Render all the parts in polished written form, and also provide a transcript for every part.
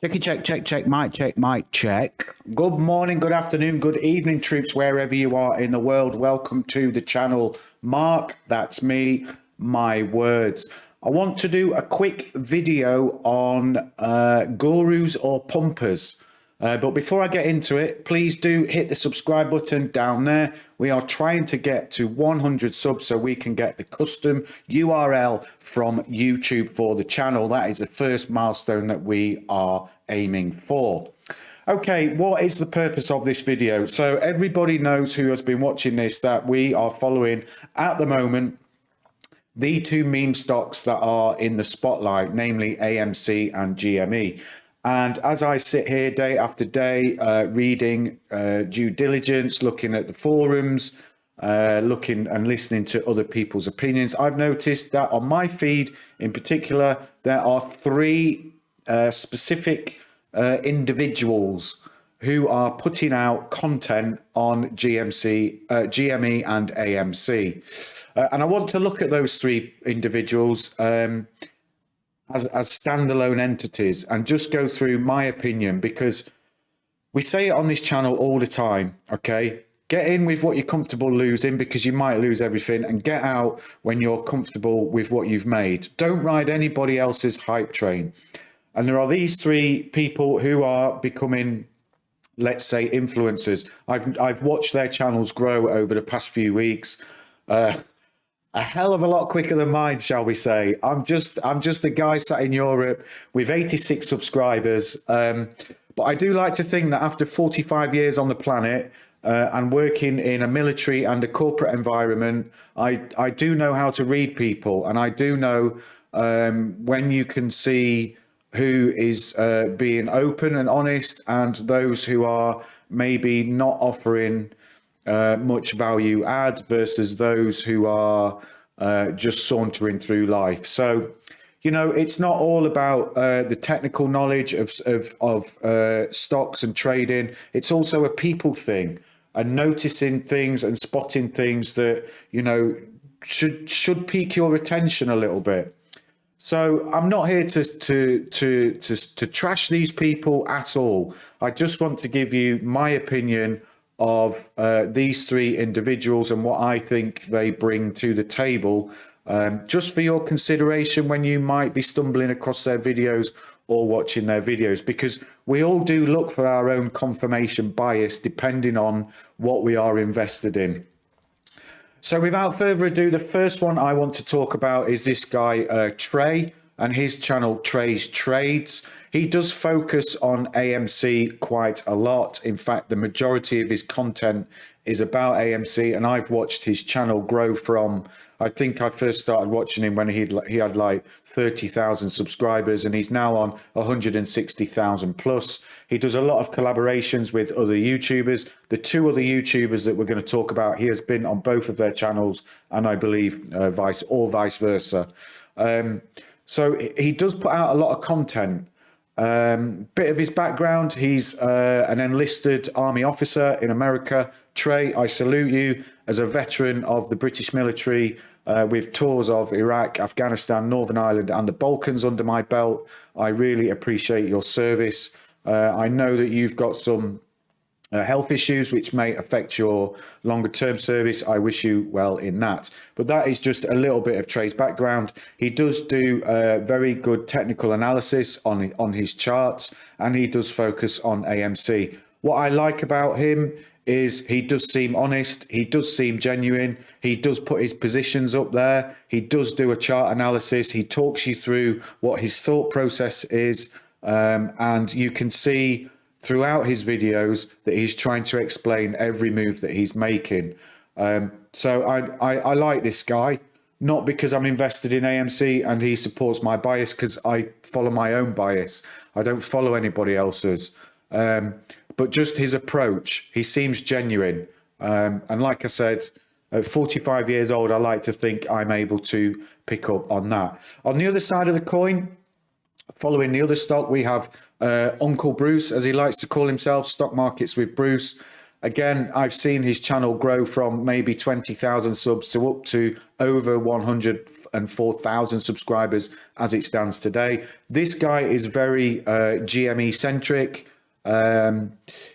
Checky check, mic check. Good morning, good afternoon, good evening, troops, wherever you are in the world. Welcome to the channel. Mark, that's me, my words. I want to do a quick video on gurus or pumpers. But before I get into it, please do hit the subscribe button down there. We are trying to get to 100 subs so we can get the custom URL from YouTube for the channel. That is the first milestone that we are aiming for. Okay, what is the purpose of this video? So everybody knows who has been watching this that we are following at the moment the two meme stocks that are in the spotlight, namely AMC and GME. And as I sit here day after day, reading due diligence, looking at the forums, looking and listening to other people's opinions, I've noticed that on my feed in particular, there are three specific individuals who are putting out content on GME and AMC. And I want to look at those three individuals as standalone entities and just go through my opinion, because we say it on this channel all the time, okay? Get in with what you're comfortable losing, because you might lose everything, and get out when you're comfortable with what you've made. Don't ride anybody else's hype train. And there are these three people who are becoming, let's say, influencers. I've watched their channels grow over the past few weeks. A hell of a lot quicker than mine, shall we say. I'm just a guy sat in Europe with 86 subscribers. But I do like to think that after 45 years on the planet and working in a military and a corporate environment, I do know how to read people. And I do know when you can see who is being open and honest, and those who are maybe not offering much value add versus those who are just sauntering through life. So, you know, it's not all about the technical knowledge of stocks and trading. It's also a people thing, and noticing things and spotting things that, you know, should pique your attention a little bit. So I'm not here to trash these people at all. I just want to give you my opinion of these three individuals and what I think they bring to the table, just for your consideration when you might be stumbling across their videos or watching their videos, because we all do look for our own confirmation bias depending on what we are invested in. So without further ado, the first one I want to talk about is this guy, Trey, and his channel, Trey's Trades. He does focus on AMC quite a lot. In fact, the majority of his content is about AMC, and I've watched his channel grow from, I think I first started watching him when he had like 30,000 subscribers, and he's now on 160,000 plus. He does a lot of collaborations with other YouTubers. The two other YouTubers that we're going to talk about, he has been on both of their channels, and I believe vice versa. So he does put out a lot of content. Bit of his background: he's an enlisted army officer in America. Trey, I salute you as a veteran of the British military, with tours of Iraq, Afghanistan, Northern Ireland and the Balkans under my belt. I really appreciate your service. I know that you've got some health issues which may affect your longer term service. I wish you well in that. But that is just a little bit of Trey's background. He does do very good technical analysis on his charts, and he does focus on AMC. What I like about him is he does seem honest, he does seem genuine, he does put his positions up there, he does do a chart analysis, he talks you through what his thought process is, and you can see throughout his videos that he's trying to explain every move that he's making. So I like this guy, not because I'm invested in AMC and he supports my bias, because I follow my own bias. I don't follow anybody else's. But just his approach, he seems genuine. And like I said, at 45 years old, I like to think I'm able to pick up on that. On the other side of the coin, following the other stock, we have Uncle Bruce, as he likes to call himself, Stock Markets with Bruce. Again, I've seen his channel grow from maybe 20,000 subs to up to over 100 104,000 subscribers as it stands today. This guy is very GME centric.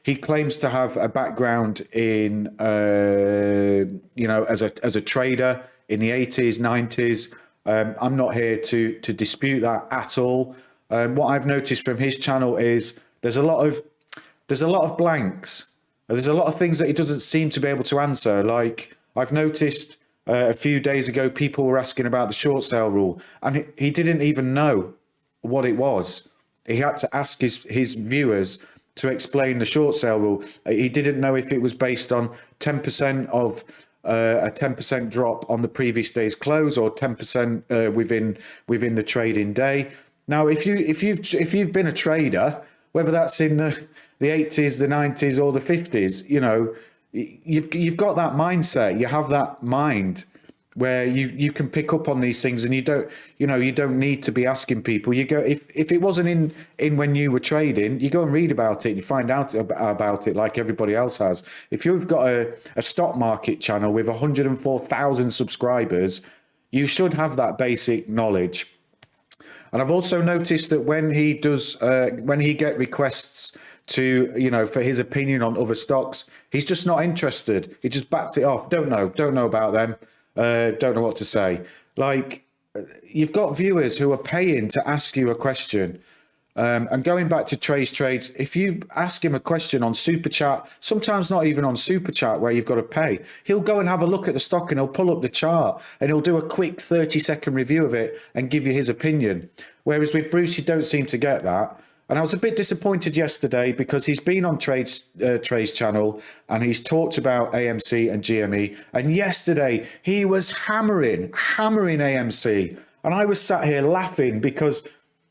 He claims to have a background in, as a trader in the 80s, 90s. I'm not here to dispute that at all. What I've noticed from his channel is there's a lot of blanks. There's a lot of things that he doesn't seem to be able to answer. Like I've noticed a few days ago, people were asking about the short sale rule, and he didn't even know what it was. He had to ask his viewers to explain the short sale rule. He didn't know if it was based on 10% of a 10% drop on the previous day's close, or 10% within the trading day. Now, if you've been a trader, whether that's in the 80s, the 90s, or the 50s, you've got that mindset. You have that mind where you can pick up on these things, and you don't need to be asking people. You go, if it wasn't in when you were trading, you go and read about it and you find out about it like everybody else has. If you've got a stock market channel with 104,000 subscribers, you should have that basic knowledge. And I've also noticed that when he get requests to, for his opinion on other stocks, he's just not interested. He just backs it off. Don't know about them. Don't know what to say. Like, you've got viewers who are paying to ask you a question. And going back to Trey's Trades, if you ask him a question on Super Chat, sometimes not even on Super Chat where you've got to pay, he'll go and have a look at the stock and he'll pull up the chart and he'll do a quick 30-second review of it and give you his opinion. Whereas with Bruce, you don't seem to get that. And I was a bit disappointed yesterday because he's been on Trey's channel and he's talked about AMC and GME. And yesterday he was hammering AMC. And I was sat here laughing because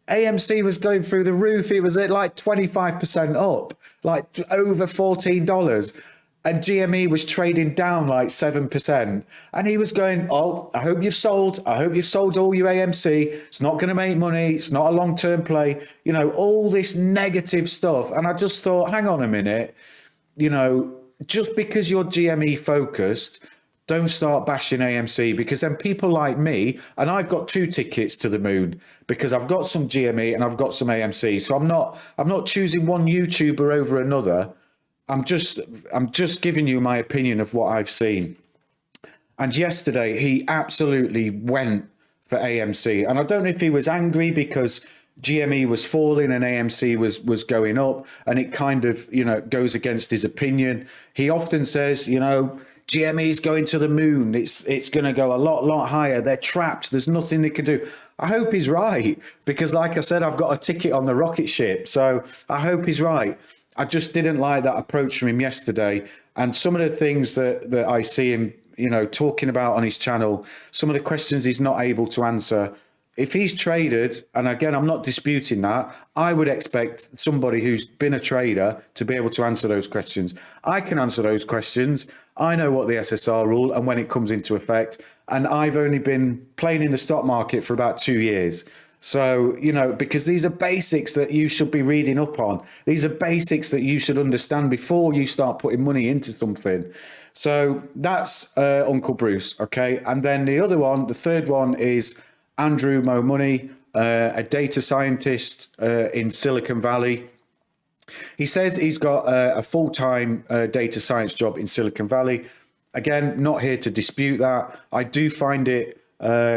AMC was going through the roof. It was at like 25% up, like over $14. And GME was trading down like 7%. And he was going, oh, I hope you've sold. I hope you've sold all your AMC. It's not going to make money. It's not a long-term play. All this negative stuff. And I just thought, hang on a minute. Just because you're GME focused, don't start bashing AMC, because then people like me, and I've got 2 tickets to the moon because I've got some GME and I've got some AMC. So I'm not choosing one YouTuber over another. I'm just giving you my opinion of what I've seen. And yesterday he absolutely went for AMC. And I don't know if he was angry because GME was falling and AMC was going up, and it kind of, goes against his opinion. He often says, GME is going to the moon. It's going to go a lot higher. They're trapped. There's nothing they can do. I hope he's right, because like I said, I've got a ticket on the rocket ship. So I hope he's right. I just didn't like that approach from him yesterday. And some of the things that I see him, talking about on his channel, some of the questions he's not able to answer. If he's traded, and again, I'm not disputing that, I would expect somebody who's been a trader to be able to answer those questions. I can answer those questions. I know what the SSR rule and when it comes into effect. And I've only been playing in the stock market for about 2 years. So, because these are basics that you should be reading up on. These are basics that you should understand before you start putting money into something. So that's Uncle Bruce, okay? And then the third one is AndrewMoMoney, a data scientist in Silicon Valley. He says he's got a full-time data science job in Silicon Valley. Again, not here to dispute that. I do find it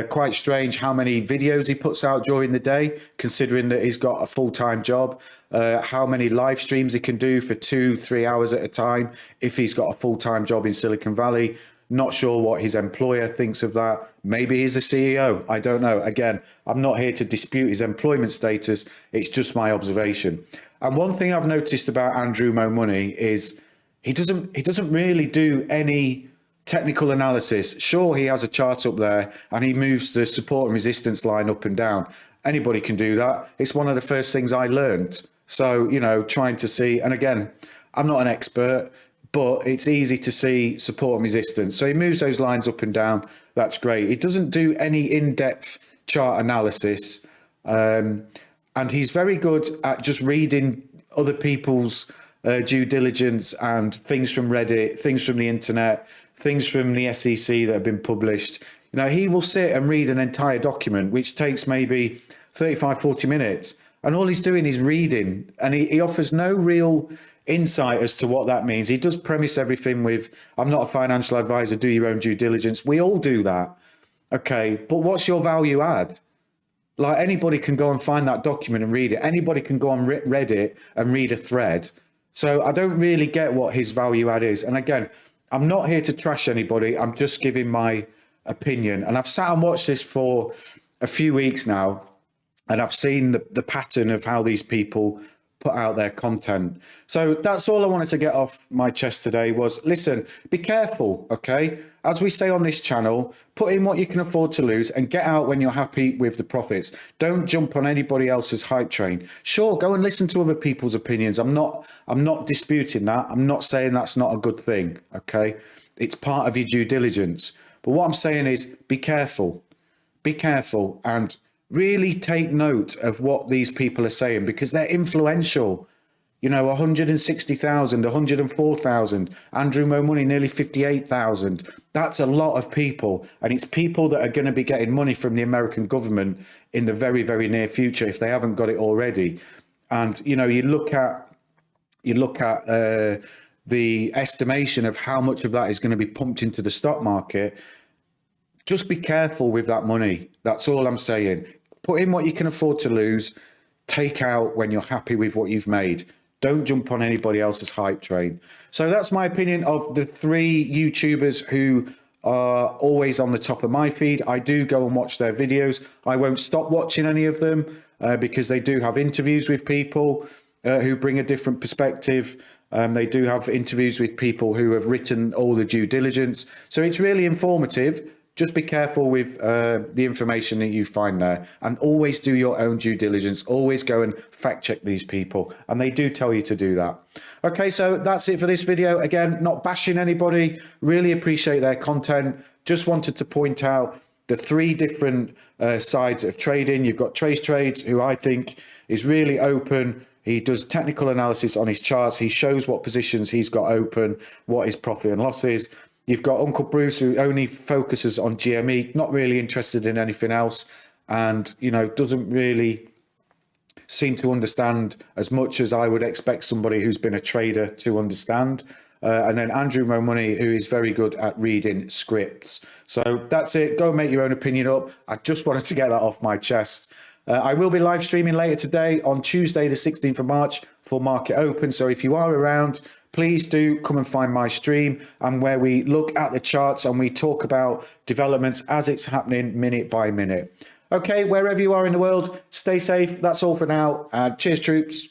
quite strange how many videos he puts out during the day, considering that he's got a full-time job, how many live streams he can do for 2-3 hours at a time if he's got a full-time job in Silicon Valley. Not sure what his employer thinks of that. Maybe he's a CEO. I don't know. Again, I'm not here to dispute his employment status. It's just my observation. And one thing I've noticed about AndrewMoMoney is he doesn't really do any technical analysis. Sure, he has a chart up there and he moves the support and resistance line up and down. Anybody can do that. It's one of the first things I learned. So, trying to see, and again, I'm not an expert, but it's easy to see support and resistance. So he moves those lines up and down. That's great. He doesn't do any in-depth chart analysis. And he's very good at just reading other people's due diligence and things from Reddit, things from the internet, things from the SEC that have been published. You know, he will sit and read an entire document, which takes maybe 35, 40 minutes. And all he's doing is reading, and he offers no real insight as to what that means. He does premise everything with, I'm not a financial advisor, do your own due diligence. We all do that. Okay, but what's your value add? Like, anybody can go and find that document and read it. Anybody can go on Reddit and read a thread. So I don't really get what his value add is. And again, I'm not here to trash anybody. I'm just giving my opinion. And I've sat and watched this for a few weeks now, and I've seen the pattern of how these people put out their content. So that's all I wanted to get off my chest today was, listen, be careful, okay? As we say on this channel, put in what you can afford to lose and get out when you're happy with the profits. Don't jump on anybody else's hype train. Sure, go and listen to other people's opinions. I'm not disputing that. I'm not saying that's not a good thing, okay? It's part of your due diligence. But what I'm saying is be careful and really take note of what these people are saying, because they're influential. You know, 160,000, 104,000, AndrewMoMoney, nearly 58,000. That's a lot of people. And it's people that are going to be getting money from the American government in the very, very near future, if they haven't got it already. And, you know, you look at the estimation of how much of that is going to be pumped into the stock market. Just be careful with that money. That's all I'm saying. Put in what you can afford to lose. Take out when you're happy with what you've made. Don't jump on anybody else's hype train. So that's my opinion of the three YouTubers who are always on the top of my feed. I do go and watch their videos. I won't stop watching any of them because they do have interviews with people who bring a different perspective. They do have interviews with people who have written all the due diligence. So it's really informative. Just be careful with the information that you find there, and always do your own due diligence. Always go and fact check these people, and they do tell you to do that. Okay, so that's it for this video. Again, not bashing anybody, really appreciate their content. Just wanted to point out the three different sides of trading. You've got Treys Trades, who I think is really open. He does technical analysis on his charts. He shows what positions he's got open, what his profit and loss is. You've got Uncle Bruce, who only focuses on GME, not really interested in anything else, and, you know, doesn't really seem to understand as much as I would expect somebody who's been a trader to understand. And then AndrewMoMoney, who is very good at reading scripts. So that's it. Go and make your own opinion up. I just wanted to get that off my chest. I will be live streaming later today on Tuesday, the 16th of March for Market Open. So if you are around, please do come and find my stream, and where we look at the charts and we talk about developments as it's happening minute by minute. Okay, wherever you are in the world, stay safe. That's all for now. Cheers, troops.